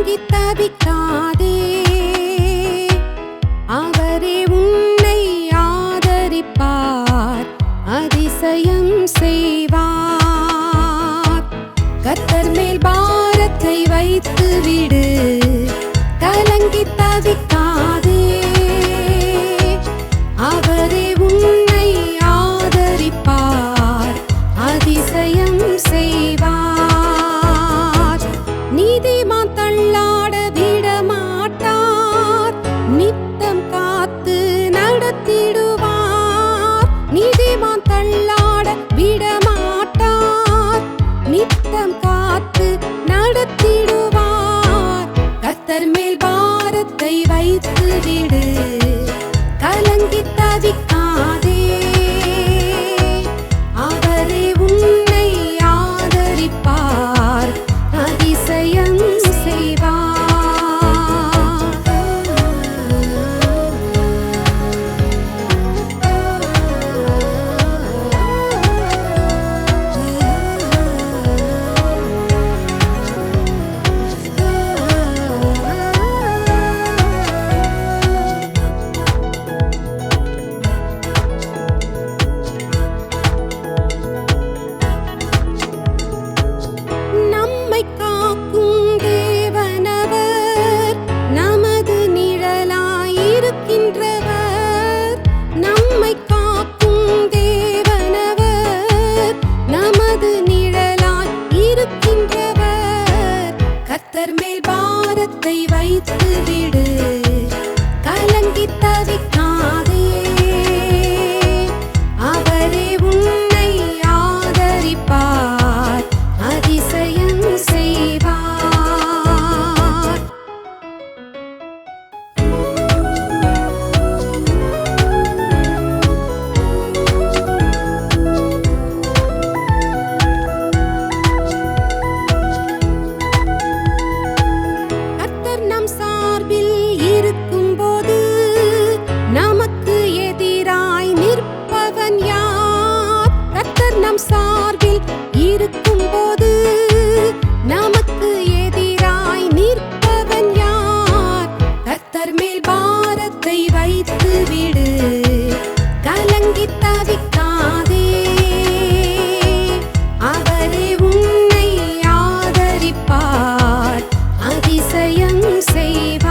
கலங்கி தவிக்காதே, அவரே உன்னை ஆதரிப்பார், அதிசயம் செய்வார். கர்த்தர் மேல் பாரத்தை வைத்து விடு, கலங்கி தவிக்காதே, அவரே உன்னை ஆதரிப்பார், அதிசயம் செய்வார். நீதிமான் தள்ளாட விடமாட்டார், நித்தம் காத்து நடத்திடுவார். நீதிமான் தள்ளாட விடமாட்டார், நித்தம் காத்து நடத்திடுவார். கர்த்தர் மேல் பாரத்தை வைத்து விடு, கலங்கி தவிக்காதே, அவரே உன்னை ஆதரிப்பார், அதிசயம் செய்வார். நம்மை காக்கும் தேவனவர், நமது நிழலாயிருக்கின்றவர். நம்மை காக்கும் தேவனவர், நமது நிழலாயிருக்கின்றவர். கர்த்தர் மேல் பாரத்தை வைத்து விடு, கலங்கி தவிக்காதே, அவரே உன்னை ஆதரிப்பார், அதிசயம் செய்வார். கர்த்தர் நம் சார்பில் இருக்கும்போது நமக்கு எதிராய் நிற்பவன் யார்? கர்த்தர் நம் சார்பில் இருக்கும்போது நமக்கு எதிராய் நிற்பவன் யார்? கர்த்தர் மேல் பாரத்தை வைத்து விடு, கலங்கி தவிக்காதே, அவரே உன்னை ஆதரிப்பார், அதிசயம் செய்வார்.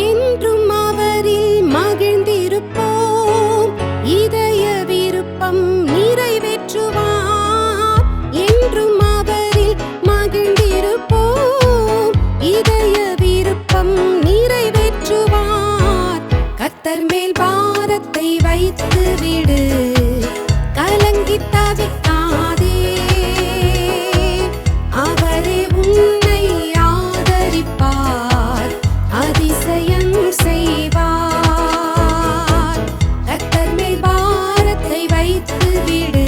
என்றும் அவரில் மகிழ்ந்திருப்போம், இதய விருப்பம் நிறைவேற்றுவார். என்றும் அவரில் மகிழ்ந்திருப்போம், இதய விருப்பம் நிறைவேற்றுவார். கர்த்தர் மேல் பாரத்தை வைத்து விடு, கலங்கி தவிக்காதே, அவரே உன்னை ஆதரிப்பார், அதிசயம் செய்வார். கர்த்தர் மேல் பாரத்தை வைத்து விடு,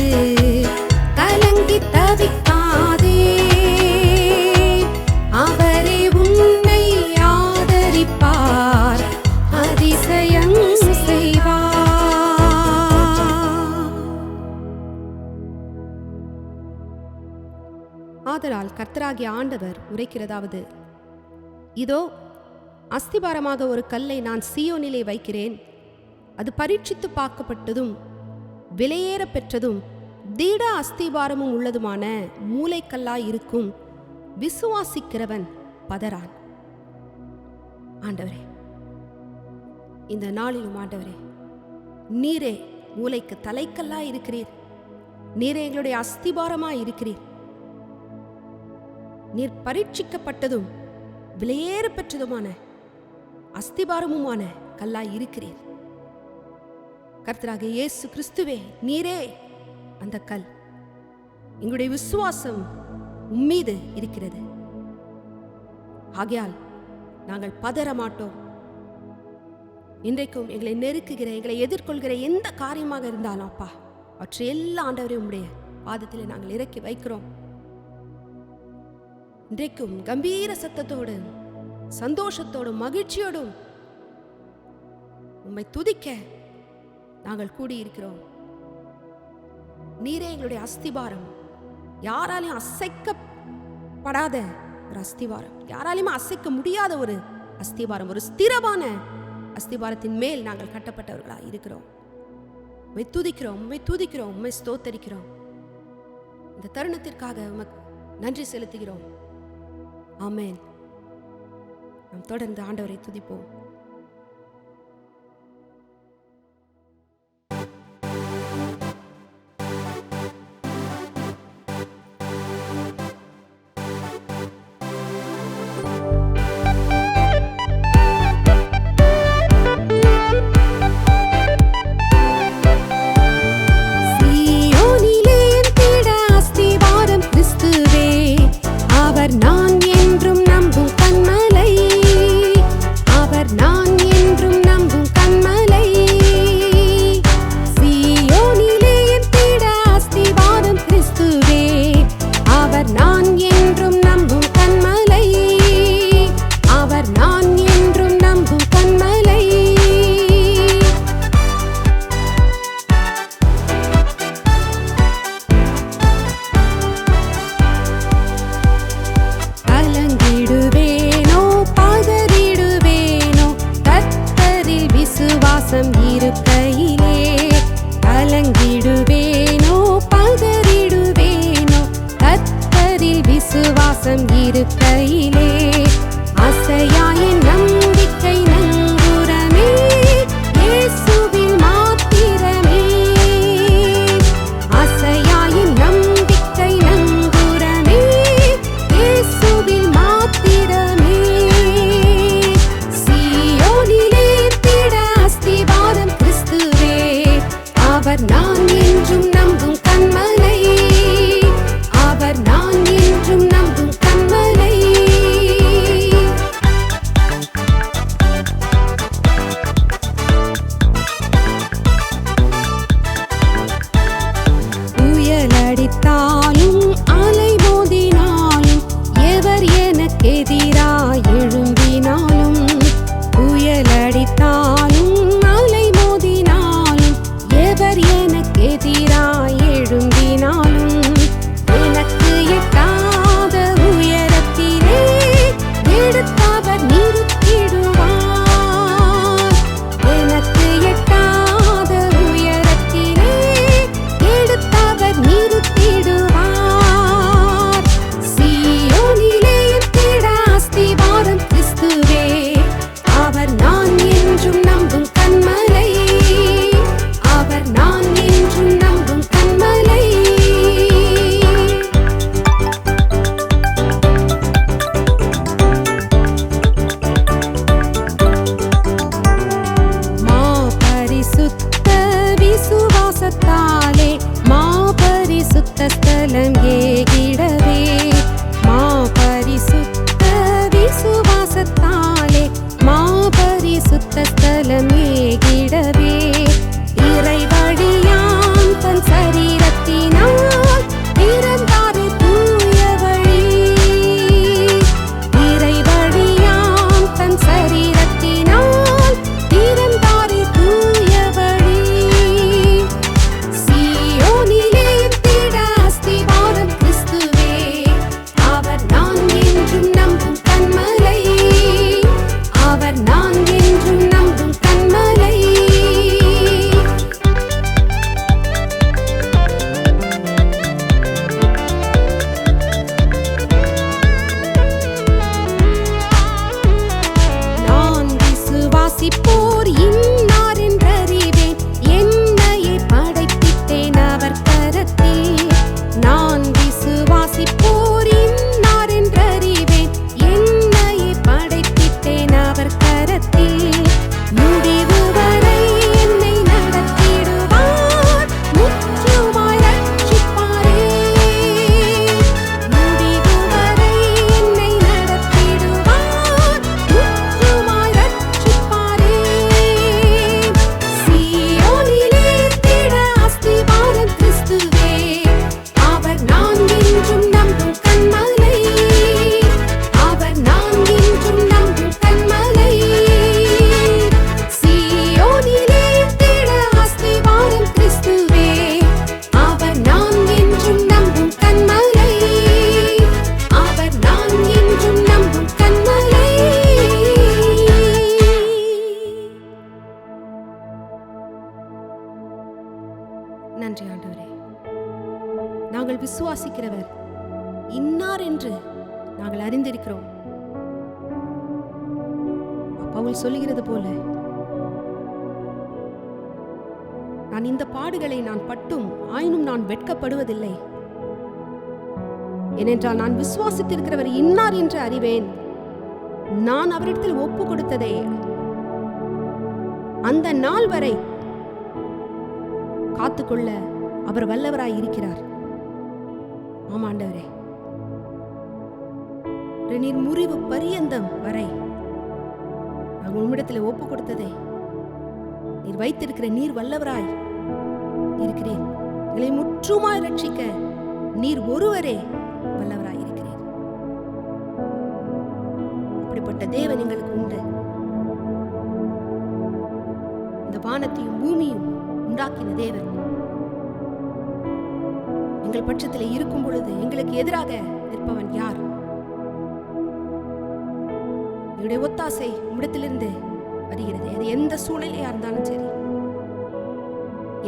கலங்கி தவிக்காதே, அவரே உன்னை ஆதரிப்பார், அதிசயம் செய்வார். ஆதலால் கர்த்தராகிய ஆண்டவர் உரைக்கிறதாவது, இதோ அஸ்திபாரமாக ஒரு கல்லை நான் சீயோனிலே வைக்கிறேன், அது பரீட்சித்து பார்க்கப்பட்டதும் விலையேற பெற்றதும் திட அஸ்திபாரமும் உள்ளதுமான மூலைக்கல்லாய் இருக்கும், விசுவாசிக்கிறவன் பதறான். ஆண்டவரே, இந்த நாளிலும் ஆண்டவரே, நீரே மூலைக்கு தலைக்கல்லாய் இருக்கிறீர், நீரே எங்களுடைய அஸ்திபாரமாய் இருக்கிறீர். நீர் பரீட்சிக்கப்பட்டதும் விலையேற பெற்றதுமான அஸ்திபாரமுமான கல்லாய் இருக்கிறீர். கர்த்தராகிய இயேசு கிறிஸ்துவே, நீரே அந்த கல். எங்களுடைய விசுவாசம் உம்மீது இருக்கிறது. ஆகையால் நாங்கள் பதற மாட்டோம். இன்றைக்கும் எங்களை நெருக்குகிற, எங்களை எதிர்கொள்கிற எந்த காரியமாக இருந்தாலும் அப்பா, அவற்றை எல்லா ஆண்டவரையும் உடைய பாதத்தில் நாங்கள் இறக்கி வைக்கிறோம். இன்றைக்கும் கம்பீர சத்தத்தோடு, சந்தோஷத்தோடும், மகிழ்ச்சியோடும் உம்மை துதிக்க நாங்கள் கூடியிருக்கிறோம். நீரே எங்களுடைய அஸ்திபாரம், யாராலையும் அசைக்கப்படாத ஒரு அஸ்திபாரம், யாராலையும் அசைக்க முடியாத ஒரு அஸ்திபாரம், ஒரு ஸ்திரமான அஸ்திபாரத்தின் மேல் நாங்கள் கட்டப்பட்டவர்களாக இருக்கிறோம். உம்மை துதிக்கிறோம், உம்மை துதிக்கிறோம், உம்மை ஸ்தோத்தரிக்கிறோம். இந்த தருணத்திற்காக உமக்கு நன்றி செலுத்துகிறோம். ஆமென். நாம் தொடர்ந்து ஆண்டவரை துதிப்போம். நான் என்றும் நம்பும் கண்மலை, அவர் நான் என்றும் நம்பும் கண்மலை. சீயோனிலே என் திட அஸ்திவாரம் கிறிஸ்துவே, அவர் நான் என்றும் நம்பும் கண்மலை, அவர் நான் என்றும் நம்பும் கண்மலை. விசுவாசம் இருக்கையிலே கலங்கிடுவேனோ, பதறிடுவேனோ, கர்த்தரில் விசுவாசம் இருக்கையிலே அசையாயின் நம்பிக்கை நங்கூரமே, இயேசுவில் மாத்திரமே. அசையாயின் நம்பிக்கை நங்கூரமே, இயேசுவில் மாத்திரமே. சீயோனிலே அஸ்திவாரம் கிறிஸ்துவே, அவர் நான் என்றும் நம்பும் கண்மலை, அவர் நான் என்றும் நம்பும் கண்மலை. புயலடித்தாலும் அலை மோதினாலும், எவர் எனக்கெதிராய் எழும்பினாலும், புயலடித்தாலும் அலை மோதினாலும், எவர் எனக்கெதிராய் எழும்பினாலும், எனக்கு எட்டாத உயரத்திலே எடுத்தவர் நிறுத்திடுவார். எனக்கு எட்டாத உயரத்திலே எடுத்தவர் நிறுத்திடுவார். சீயோனிலே திட அஸ்திவாரம் கிறிஸ்துவே, அவர் நான் என்றும் நம்பும் கண்மலை, அவர் நான் என்றும் நம்பும் கண்மலை. மா பரிசுத்த விசுவாசத்தாலே மா பரிசுத்த ஸ்தலம் ஏகிடவே, மா பரிசுத்த விசுவாசத்தாலே மா பரிசுத்த ஸ்தலம் ஏகிடவே, இறைவழியாம் தன் சரீரத்தினால் பிறந்தாரே தூய வழி, இறைவழியாம் தன் சரீரத்தினால் பிறந்தாரே தூய வழி. சீயோனிலே திட அஸ்திவாரம் கிறிஸ்துவே, அவர் நான் என்றும் நம்பும் கண்மலை, அவர் நான் என்றும் நம்பும் கண்மலை. நான் விசுவாசிப்போர் இன்னார் என்றறிவேன், என்னையே படைத்திட்டேன் அவர் கரத்தில். நான் விசுவாசிப்போர் இன்னார் என்றறிவேன், என்னையே படைத்திட்டேன் அவர் கரத்தில். முடிவு வரை என்னை நடத்திடுவார், முற்றுமாய் ரட்சிப்பாரே. முடிவு வரை என்னை நடத்திடுவார், முற்றுமாய் ரட்சிப்பாரே. நன்றி ஆண்டவரே. நாங்கள் விசுவாசிக்கிறவர் இன்னார் என்று நாங்கள் அறிந்திருக்கிறோம். பவுல் சொல்லுகிறது போல, நான் இந்த பாடுகளை நான் பட்டும் ஆயினும் நான் வெட்கப்படுவதில்லை. ஏனென்றால் நான் விசுவாசித்திருக்கிறவர் இன்னார் என்று அறிவேன். நான் அவரிடத்தில் ஒப்பு கொடுத்ததே அந்த நாள் வரை காத்துக்கொள்ள அவர் வல்லவராய் இருக்கிறார். ஆமாண்டவரே, நீர் முறிவு பரியந்தம் வரை நாங்கள் உம்மிடத்தில் ஒப்பு கொடுத்ததே நீர் வைத்திருக்கிற நீர் வல்லவராய் இருக்கிறீர். எங்களை முற்றுமாய் ரட்சிக்க நீர் ஒருவரே வல்லவராய் இருக்கிறீர். அப்படிப்பட்ட தேவன் எங்களுக்கு உண்டு. இந்த வானத்தையும் பூமியும் உண்டாக்கின தேவன் எங்கள் பட்சத்தில் இருக்கும் பொழுது எங்களுக்கு எதிராக நிற்பவன் யார்? என்னுடைய ஒத்தாசை உம்மிடத்திலிருந்து வருகிறது. அது எந்த சூழ்நிலையா இருந்தாலும் சரி,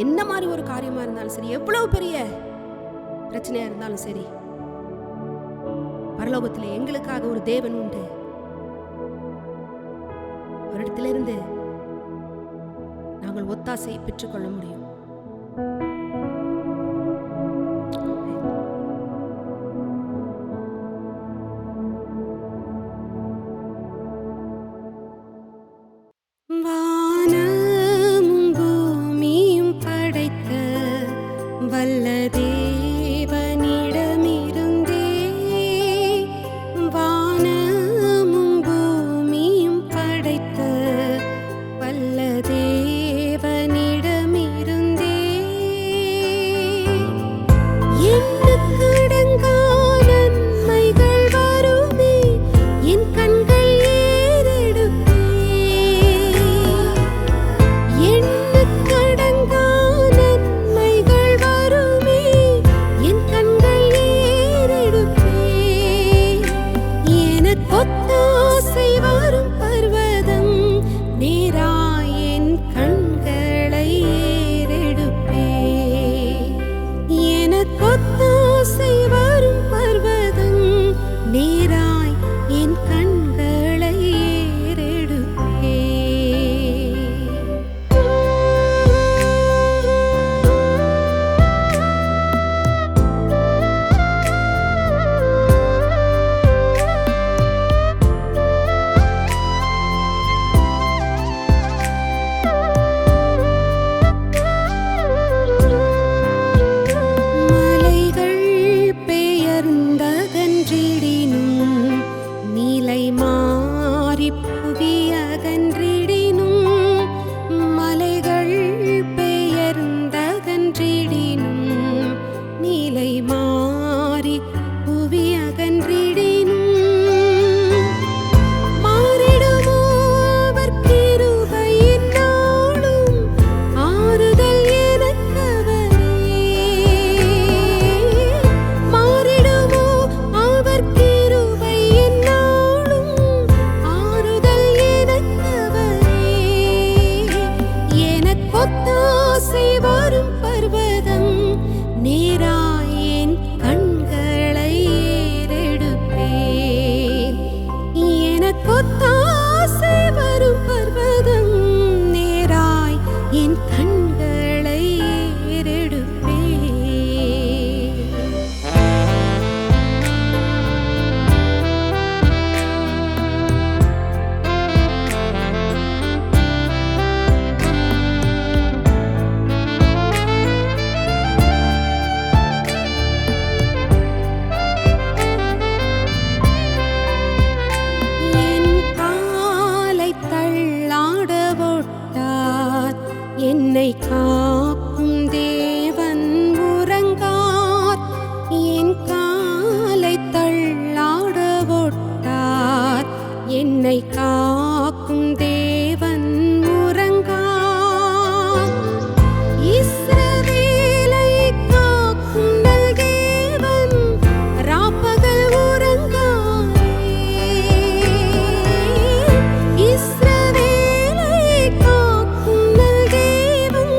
என்ன மாதிரி ஒரு காரியமா இருந்தாலும் சரி, எவ்வளவு பெரிய பிரச்சனையா இருந்தாலும் சரி, பரலோகத்தில் எங்களுக்காக ஒரு தேவன் உண்டு. ஒரு இடத்திலிருந்து நாங்கள் ஒத்தாசையை பெற்றுக்கொள்ள முடியும். வானமும் பூமியும் படைத்த வல்ல தேவனிடமிருந்தே, வானமும் பூமியும் படைத்த வல்ல தேவனிடமிருந்தே, எண்ணுக்கடங்கா நன்மைகள் வருமே, என் கண்கள் ஏறெடுப்பே. எண்ணுக்கடங்கா நன்மைகள் வருமே, என் கண்கள் ஏறெடுப்பே. எனக்கொத்தாசை வரும் பர்வதம் நேராய் என் கண்களை ஏறெடுப்பே. எனக்கொத்தாசை வரும் பர்வதம் நேராய் என் கண்களை ஏறெடுப்பே. மலைகள் பெயர்ந்தகன்றிடினும், நீலை மாறிப் புவி அகன்றிடினும், மலைகள் பெயர்ந்தகன்றிடினும், நீலை மாறி புவி அகன்றிடினும், மாறிடுமோ அவர் கிருபை எந்நாளும், ஆறுதல் எனக்கவரே. மாறிடுமோ அவர் கிருபை எந்நாளும், ஆறுதல் எனக்கவரே. எனக்கொத்தாசை வரும் பர்வதம் நேராய் என் கண்களை ஏறெடுப்பே. எனக்கொத்தாசை வரும் பர்வதம் நேராய் என் கண்களை ஏறெடுப்பே. என் காலை தள்ளாட ஒட்டார், என்னை காக்கும் தேவன் உறங்கார். என் காலை தள்ளாட ஒட்டார், என்னை காக்கும் தேவன் உறங்கார். இஸ்ரவேலை காக்கும் நல் தேவன் ராப்பகல் உறங்காரே. இஸ்ரவேலை காக்கும் நல் தேவன்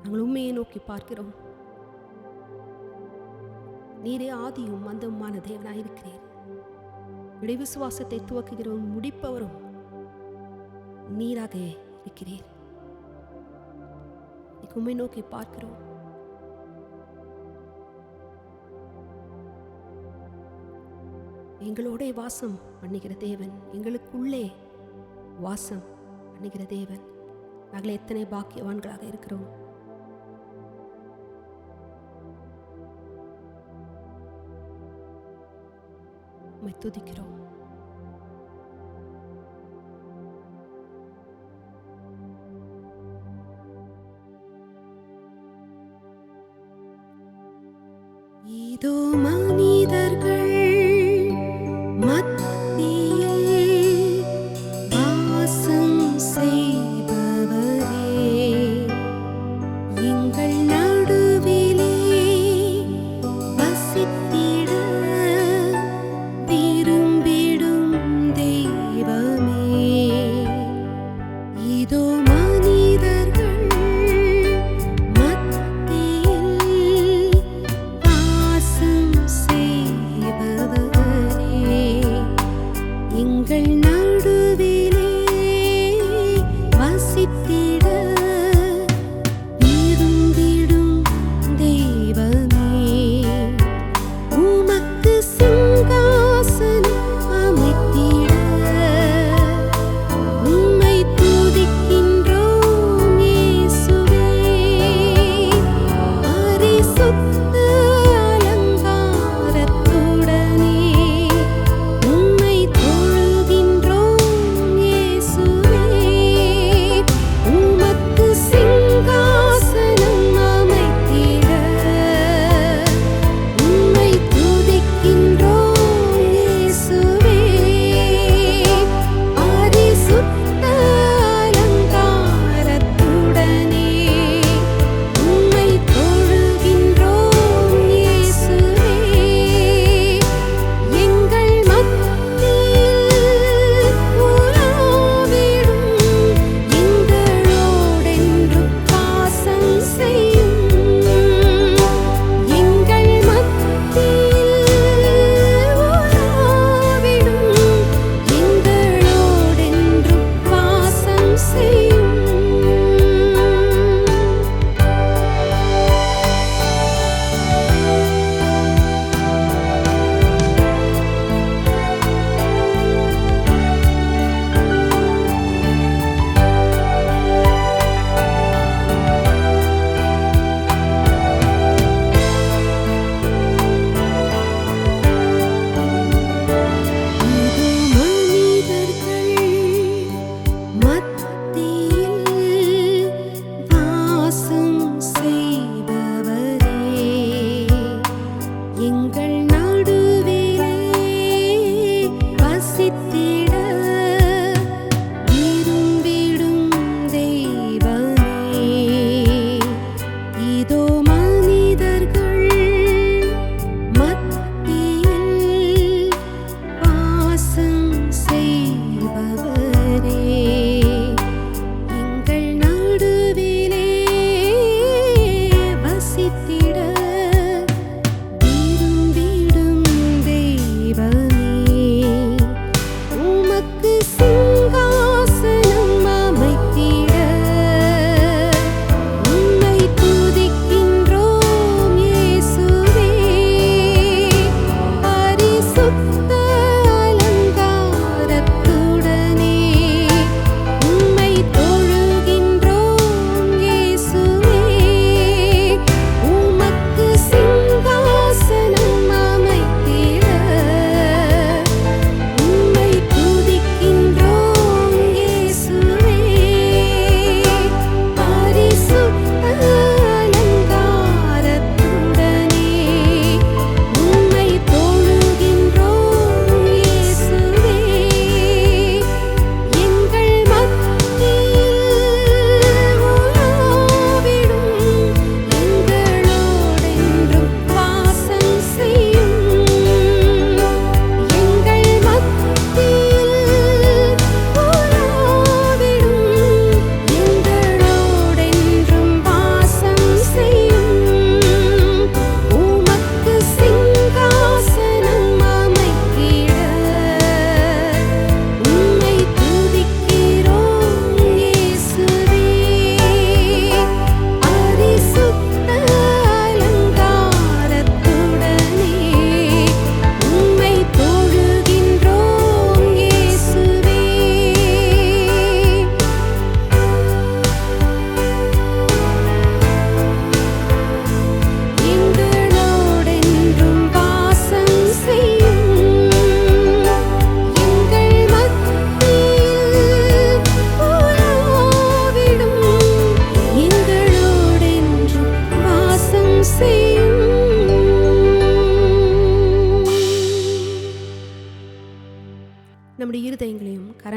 நாங்கள் உண்மையை நோக்கி பார்க்கிறோம். நீரே ஆதியும் அந்தமான தேவனாய் இருக்கிறீர். உடைய விசுவாசத்தை துவக்குகிறவரும் முடிப்பவரும் நீராக இருக்கிறீர். உம்மை நோக்கி பார்க்கிறோம். எங்களோட வாசம் பண்ணுகிற தேவன், எங்களுக்குள்ளே வாசம் பண்ணுகிற தேவன். நாங்கள் எத்தனை பாக்கியவான்களாக இருக்கிறோம். உம்மை துதிக்கிறோம். இதோ மனிதர்கள் மத்தியில் வாசம் செய்பவரே, எங்கள் நடுவிலே வசித்திட விரும்பிடும் தெய்வமே. இதோ மனிதர்கள் மத்தியில் வாசம்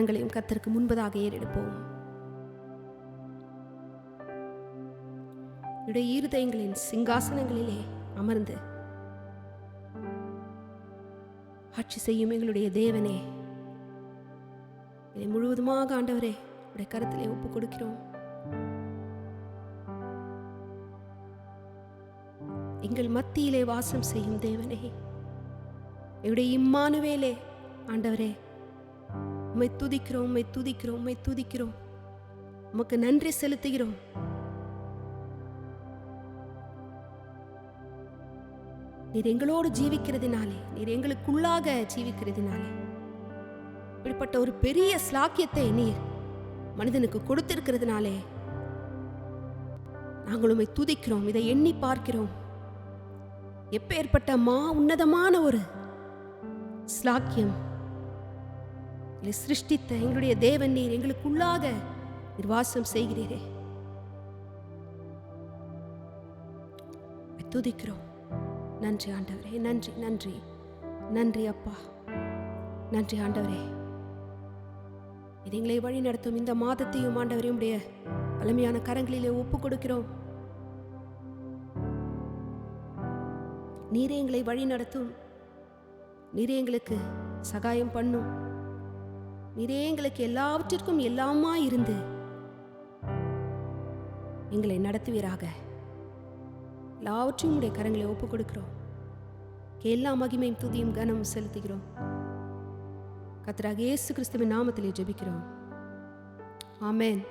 கரங்களையும் கர்த்தருக்கு முன்பதாக ஏறெடுப்போம். என்னுடைய இருதயங்களின் சிங்காசனங்களிலே அமர்ந்து ஆட்சி செய்யும் எங்களுடைய தேவனே, இதை முழுவதுமாக ஆண்டவரே உடைய கரத்திலே ஒப்புக் கொடுக்கிறோம். எங்கள் மத்தியிலே வாசம் செய்யும் தேவனே, எங்களுடைய இம்மானுவேலே ஆண்டவரே, உம்மை துதிக்கிறோம், உம்மை துதிக்கிறோம், உம்மை துதிக்கிறோம். உமக்கு நன்றி செலுத்துகிறோம். நீர் எங்களோடு ஜீவிக்கிறதுனாலே, நீர் எங்களுக்குள்ளாக ஜீவிக்கிறதுனாலே, இப்படிப்பட்ட ஒரு பெரிய ஸ்லாக்கியத்தை நீர் மனிதனுக்கு கொடுத்திருக்கிறதுனாலே நாங்கள் உம்மை துதிக்கிறோம். இதை எண்ணி பார்க்கிறோம். எப்பேற்பட்ட உன்னதமான ஒரு ஸ்லாக்கியம் சிருஷ்டித்த எங்களுடைய தேவன் நீர் எங்களுக்குள்ளாக நீர் வாசம் செய்கிறீரே. துதிக்கிறோம். நன்றி ஆண்டவரே, நன்றி நன்றி நன்றி அப்பா, நன்றி ஆண்டவரே. எங்களை வழி நடத்தும் இந்த மாதத்தையும் ஆண்டவரே உடைய வலிமையான கரங்களிலே ஒப்பு கொடுக்கிறோம். நீரே எங்களை வழி நடத்தும், நீரே எங்களுக்கு சகாயம் பண்ணும், நீரே எங்களுக்கு எல்லாவற்றிற்கும் எல்லாமா இருந்து எங்களை நடத்துவீராக. எல்லாவற்றையும் உடைய கரங்களை ஒப்புக் கொடுக்கிறோம். எல்லா மகிமையும் துதியும் கனமும் செலுத்துகிறோம். கர்த்தராகிய இயேசு கிறிஸ்துவின் நாமத்திலே ஜெபிக்கிறோம். ஆமென்.